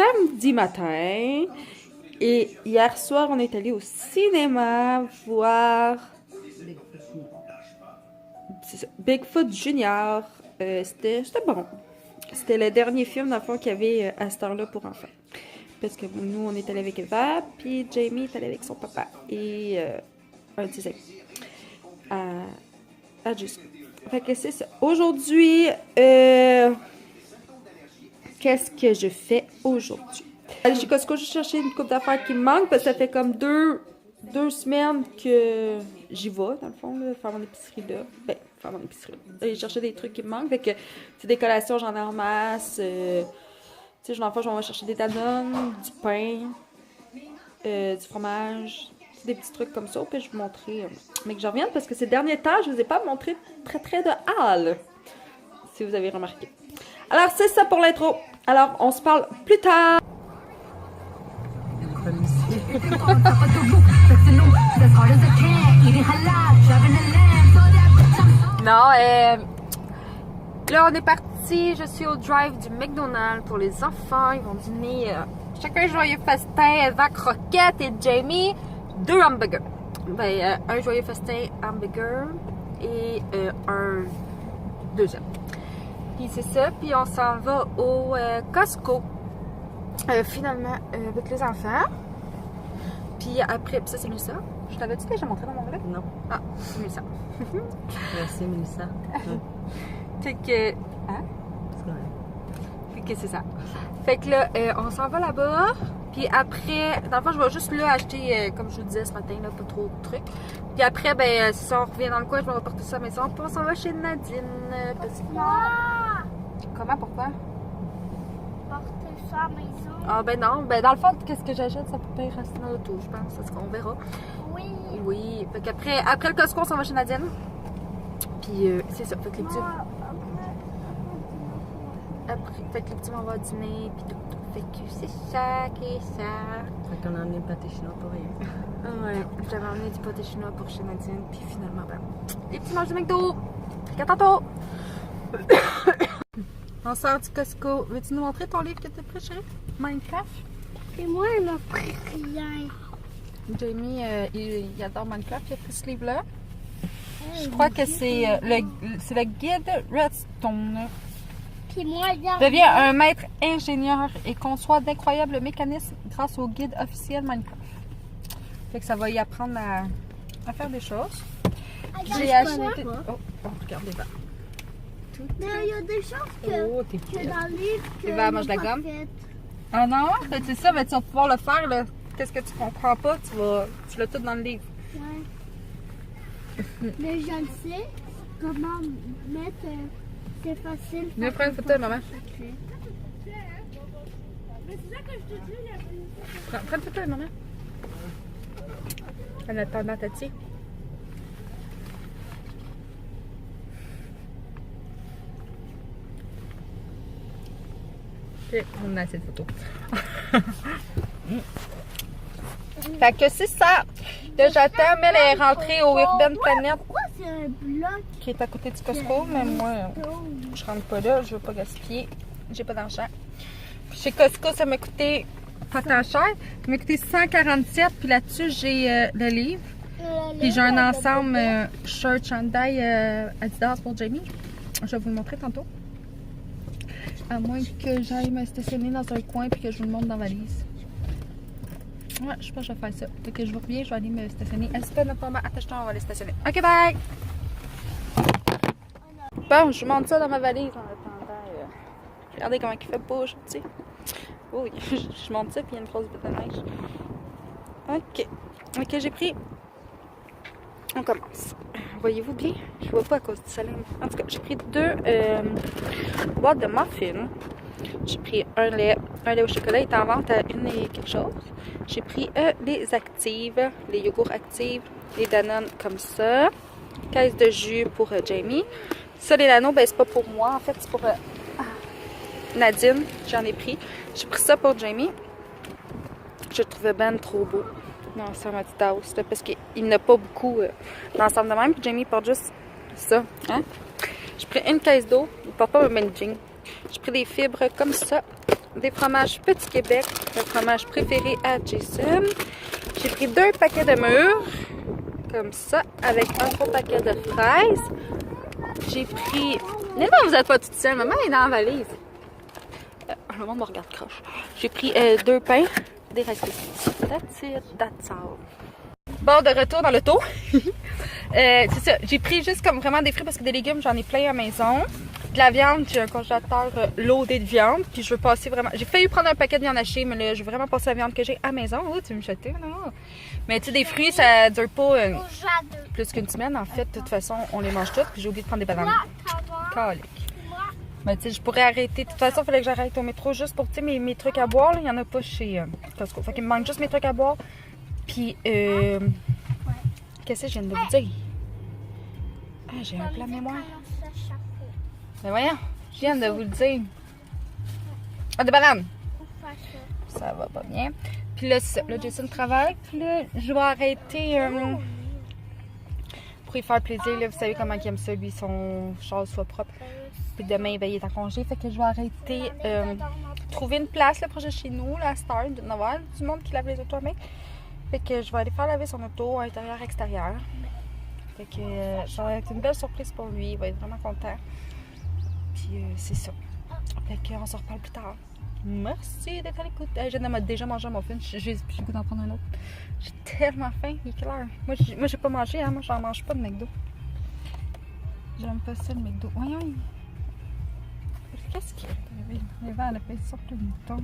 samedi matin. Et hier soir, on est allé au cinéma voir Bigfoot Junior. C'était bon. C'était le dernier film, dans le fond, qu'il y avait à cette heure-là pour enfants. Parce que nous, on est allé avec Eva, puis Jamie est allé avec son papa et un de ses amis. À Jusqu'au. Fait que c'est ça. Aujourd'hui, qu'est-ce que je fais aujourd'hui? Allez chez Costco, je cherché une coupe d'affaires qui me manque parce que ça fait comme deux semaines que j'y vais, dans le fond, là, faire mon épicerie là. Ben, faire mon épicerie. Aller chercher des trucs qui me manquent. Fait que, c'est des collations, j'en ai en masse. Tu sais, je vais chercher des Danone, du pain, du fromage, des petits trucs comme ça. Puis je vais vous montrer. Mais que je revienne parce que ces derniers temps, je vous ai pas montré très de halle. Si vous avez remarqué. Alors, c'est ça pour l'intro. Alors, on se parle plus tard. Non, là on est parti, je suis au drive du McDonald's pour les enfants, ils vont dîner chacun joyeux festin, Eva croquette et Jamie 2 hamburgers. Ben, un joyeux festin hamburger et un deuxième. Puis c'est ça, puis on s'en va au Costco finalement avec les enfants. Puis après, ça c'est Mélissa. Je t'avais-tu déjà montré dans mon vlog? Non. Ah, c'est Mélissa. Merci, Mélissa. Fait que... Hein? Fait que c'est ça. Fait que là, on s'en va là-bas. Puis après, dans le fond, je vais juste là acheter, comme je vous disais ce matin, là, pas trop de trucs. Puis après, ben, si on revient dans le coin, je vais reporter ça à la maison. Puis on s'en va chez Nadine. Parce que... Comment? Pourquoi? Porter ça à la maison. Ah ben non, ben dans le fond, qu'est-ce que j'achète, ça peut pas rester dans l'auto, je pense, c'est ce qu'on verra. Oui. Oui, fait qu'après le Costco, on s'en va chez Nadine. Puis c'est ça, fait que les petits... Fait que les petits vont avoir dîner, puis tout. Fait que c'est ça, Fait qu'on a emmené le pâté chinois pour rien. Ouais, j'avais emmené du pâté chinois pour chez Nadine, puis finalement, ben, les petits mangent du McDo. Fait qu'à tantôt! On sort du Costco. Veux-tu nous montrer ton livre que t'as pris, chérie? Minecraft? Et moi, elle m'a pris rien. Jamie, il adore Minecraft. Il a pris ce livre-là. Je crois que c'est le guide Redstone. Puis moi, Deviens un maître ingénieur et conçoit d'incroyables mécanismes grâce au guide officiel Minecraft. Fait que ça va y apprendre à faire des choses. J'ai acheté... Oh, regardez là. Mais il y a des choses que dans le livre que Eva mange la gomme. Ah non? C'est ça, mais tu vas pouvoir le faire. Là. Qu'est-ce que tu comprends pas? Tu l'as tout dans le livre. Ouais. Mais je le sais. Comment mettre... c'est facile. Viens prendre une photo, maman. Mais c'est ça que je te dis. Prends une photo, maman. En attendant, Tati. Ok, on a assez de photos. Fait que c'est ça. Là, j'attends, mais elle est rentrée au Urban Planet. Pourquoi c'est un bloc? Qui est à côté du Costco, mais moi, je rentre pas là, je veux pas gaspiller. J'ai pas d'argent. Chez Costco, ça m'a coûté pas tant cher. Ça m'a coûté 147, puis là-dessus, j'ai le livre. Puis j'ai un ensemble shirt, chandail Adidas pour Jamie. Je vais vous le montrer tantôt. À moins que j'aille me stationner dans un coin puis que je vous le montre dans la valise. Ouais, je pense que je vais faire ça. Fait que je reviens, je vais aller me stationner. Est-ce notre maman? Attache-toi, on va aller stationner. Ok, bye! Bon, je monte ça dans ma valise en attendant. Regardez comment il fait beau aujourd'hui. Oh, je monte ça puis il y a une grosse boule de neige. Ok. Ok, j'ai pris. On commence. Voyez-vous bien? Je vois pas à cause du soleil. En tout cas, j'ai pris 2 boîtes de muffins. J'ai pris un lait au chocolat. Il est en vente à 1 et quelque chose. J'ai pris les actives, les yogourts actives, les Danone comme ça. Caisse de jus pour Jamie. Ça, les nanos, ben c'est pas pour moi. En fait, c'est pour Nadine. J'en ai pris. J'ai pris ça pour Jamie. Je le trouvais ben trop beau. Non, c'est ma petite tasse, parce qu'il n'a pas beaucoup d'ensemble de même. Puis Jamie porte juste ça. Hein? J'ai pris une caisse d'eau. Il porte pas un même jean. J'ai pris des fibres comme ça. Des fromages Petit Québec, le fromage préféré à Jason. J'ai pris 2 paquets de mûres, comme ça, avec un gros paquet de fraises. J'ai pris... Mais non, vous n'êtes pas toute seule, maman est dans la valise. Le monde me regarde croche. J'ai pris 2 pains, des Rice Krispies. That's it, that's all. Bon, de retour dans l'auto. C'est ça, j'ai pris juste comme vraiment des fruits parce que des légumes, j'en ai plein à la maison. De la viande, j'ai un congélateur loadé de viande. Puis je veux passer vraiment... J'ai failli prendre un paquet de viande hachée, mais là, je veux vraiment passer la viande que j'ai à la maison. Oh, tu veux me jeter, non? Mais tu sais, des fruits, ça dure pas plus qu'une semaine. En fait, de toute façon, on les mange toutes. Puis j'ai oublié de prendre des bananes. Calique. Mais tu sais, je pourrais arrêter. De toute façon, il fallait que j'arrête au métro juste pour, tu sais, mes trucs à boire. Il n'y en a pas chez Costco. Fait qu'il me manque juste mes trucs à boire. Puis, qu'est-ce que je viens de vous dire? Ah, j'ai un plat mémoire. Mais voyons, je viens de vous le dire. Ah, des bananes! Ça va pas bien. Puis là, c'est ça. Là, Jason travaille. Puis là, je vais arrêter pour y faire plaisir. Là, vous savez comment il aime ça, lui, son char soit propre. Puis demain, il va y être en congé. Fait que je vais arrêter, trouver une place là, proche de chez nous, la Star de Noël, du monde qui lave les autos à main. Fait que je vais aller faire laver son auto intérieur-extérieur. Fait que ça va être une belle surprise pour lui. Il va être vraiment content. Puis c'est ça. Fait qu'on se reparle plus tard. Merci d'être à l'écoute. Je viens de déjà mangé un muffin. J'ai le goût d'en prendre un autre. J'ai tellement faim. Il est quelle heure? Moi, j'ai pas mangé. Hein? Moi, j'en mange pas de McDo. J'aime pas ça, le McDo. Voyons. Qu'est-ce qu'il y a? Les verres, elle a fait sortir le mouton.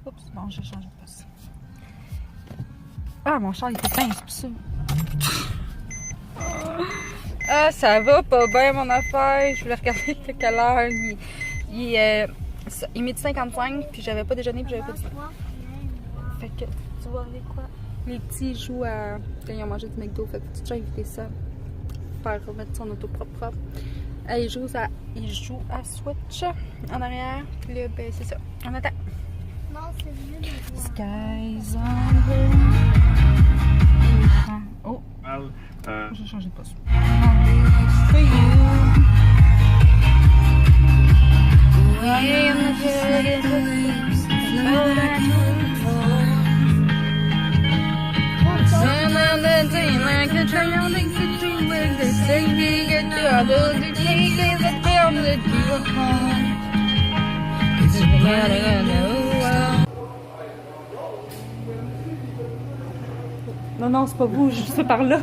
Oups, bon, j'ai changé de poste. Ah, mon char, il était plein, c'est pour ça. Ah, ça va pas bien, mon affaire. Je voulais regarder à quelle heure. Il est midi 55, puis j'avais pas déjeuné, puis j'avais pas dit. Fait que, tu vois avec quoi? Les petits jouent à... Quand ils ont mangé du McDo, fait que tu as évité ça. Faire remettre son auto propre. Ils jouent à Switch en arrière. Puis là, ben, c'est ça. On attend. Non, c'est mieux. Skies on blue. Oh! J'ai changé de poste. For you. Non, non, c'est pas vous, je sais par là.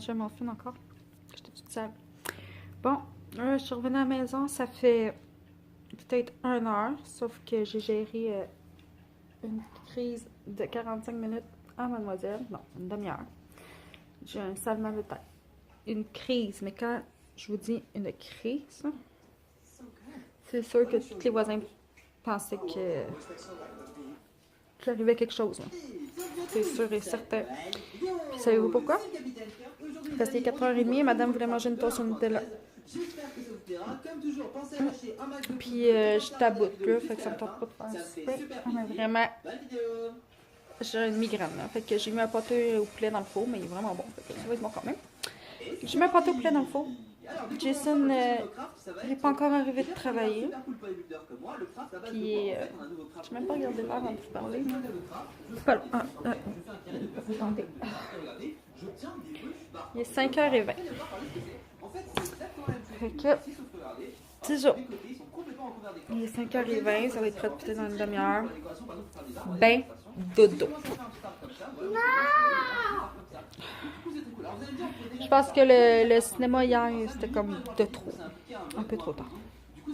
Je m'en fume encore. J'étais toute seule. Bon, je suis revenue à la maison. Ça fait peut-être 1 heure. Sauf que j'ai géré une crise de 45 minutes à Mademoiselle. Non, une demi-heure. J'ai un sale mal de tête. Une crise. Mais quand je vous dis une crise, c'est sûr que tous les voisins pensaient que j'arrivais quelque chose. C'est sûr et certain. Puis savez-vous pourquoi? Parce qu'il est 4h30 et madame voulait manger une toast au Nutella. Puis je taboute là, fait que ça me tente pas de faire un souper. Mais vraiment j'ai une migraine. Là. Fait que j'ai mis un pâté au poulet dans le four, mais il est vraiment bon. Fait que ça va être bon quand même. J'ai mis un pâté au poulet dans le four. Jason n'est pas encore arrivé de travailler. Puis, j'ai même pas regardé l'heure avant de vous parler. C'est pas long. Attendez. Il est 5h20. Fait que, c'est ça. Il est 5h20, ça va être prêt peut-être dans une demi-heure. Ben, dodo. Je pense que le cinéma hier, c'était comme de trop. Un peu trop tard. Ouais.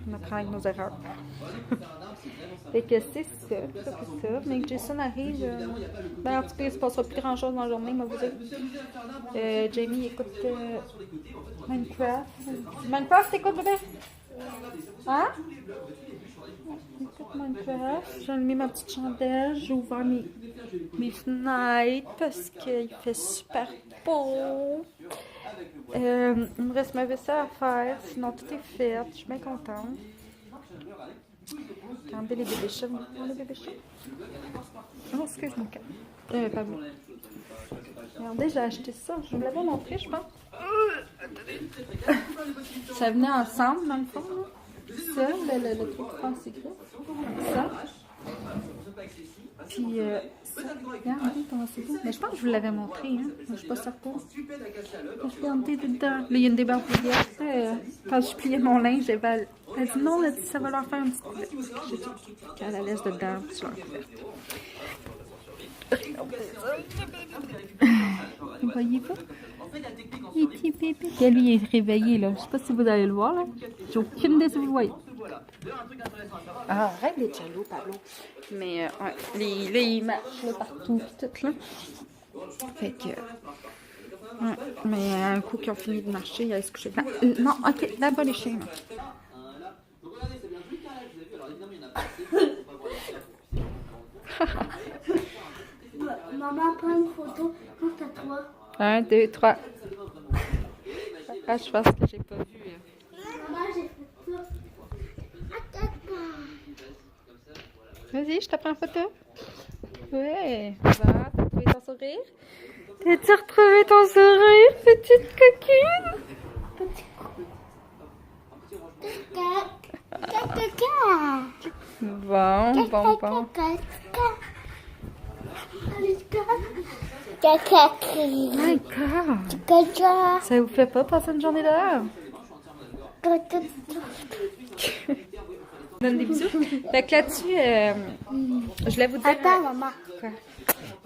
On apprend avec nos erreurs. Fait que c'est ça. Mais que Jason arrive. Ben, en tout cas, il se passera plus grand chose dans la journée, moi vous dire. Jamie écoute Minecraft. Minecraft, t'écoutes, bébé? Hein? Écoute Minecraft. J'ai mis ma petite chandelle. J'ai ouvert mes fenêtres parce qu'il fait super beau. Il me reste ma vaisselle à faire, sinon tout est fait. Je suis bien contente. Regardez les bébés chats. Les bébés chats. Oh, excuse-moi. Pardon. Regardez, j'ai acheté ça. Je vous l'avais montré, je pense. Ça venait ensemble, dans le fond. Là. Ça, le truc transécrit. Ça. Puis, regardez comment c'est beau. Mais je pense que je vous l'avais montré, hein. Je suis pas certaine. Regardez dedans. Là, il y a une débarbouillette. Quand je pliais mon linge, elle dit non, elle dit, ça va leur faire un petit peu. J'ai dit qu'elle la laisse dedans, puis tu leur couverte. Vous voyez pas? Petit bébé. Et lui, il est réveillé, là. Je sais pas si vous allez le voir, là. J'ai aucune idée si vous le voyez. Ah, arrête d'être jaloux, Pablo. Mais, ouais, là, il marche là, partout, tout, là. Fait que... Ouais, mais un coup qu'ils ont fini de marcher, il allait se coucher. Non, ok, là-bas, les chiens. Maman, prends une photo. Montre à toi. 1, 2, 3. Ah, je pense que j'ai pas vu. Maman, j'ai fait ça. Vas-y, je te prends en photo. Ouais. Va, t'as trouvé ton sourire? T'as-tu retrouvé ton sourire, petite coquine? Bon. D'accord. Ça vous fait pas passer une journée dehors? Donne des bisous. Fait que là-dessus, je voulais vous dire... Attends, maman. Quoi?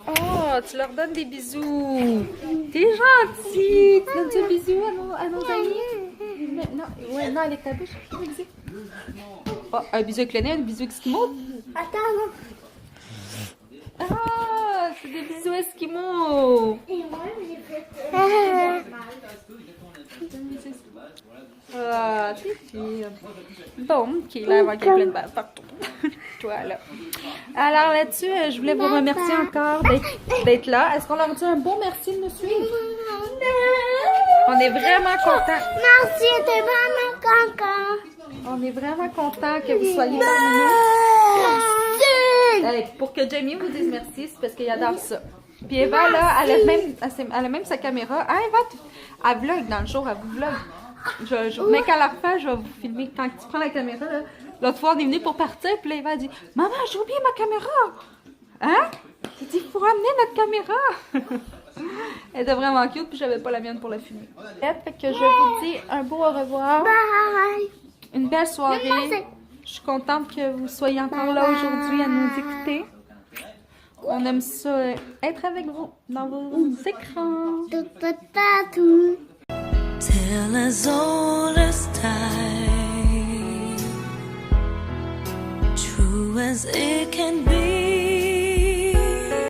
Oh, tu leur donnes des bisous. T'es gentille. Tu donnes des bisous à nos amis. Non, avec ta bouche. Un bisou. Oh, un bisou avec le nez, un bisou Eskimo. Attends, non. Ah, c'est des bisous Eskimo. Et moi, j'ai fait Ah, c'est fine. Bon, ok, là, elle va gagner plein de balles partout. Toi, là. Alors, là-dessus, je voulais vous remercier encore d'être là. Est-ce qu'on leur dit un beau merci de nous suivre? On est vraiment contents. Merci, t'es vraiment content. On est vraiment contents que vous soyez parmi nous. Pour que Jamie vous dise merci, c'est parce qu'il adore ça. Puis Eva, là, elle a même sa caméra. Ah, Eva, elle vlog dans le jour, elle vous vlog. Mais qu'à la fin, je vais vous filmer. Quand tu prends la caméra, là, l'autre fois, on est venu pour partir, puis là, Eva a dit « Maman, j'ai oublié ma caméra! » Hein? J'ai dit « Il faut ramener notre caméra! » Elle était vraiment cute, puis j'avais pas la mienne pour la filmer. Fait que je vous dis un beau au revoir. Bye. Une belle soirée. Je suis contente que vous soyez encore là aujourd'hui à nous écouter. On aime ça, être avec vous dans vos écrans. Tout. Till as old as time.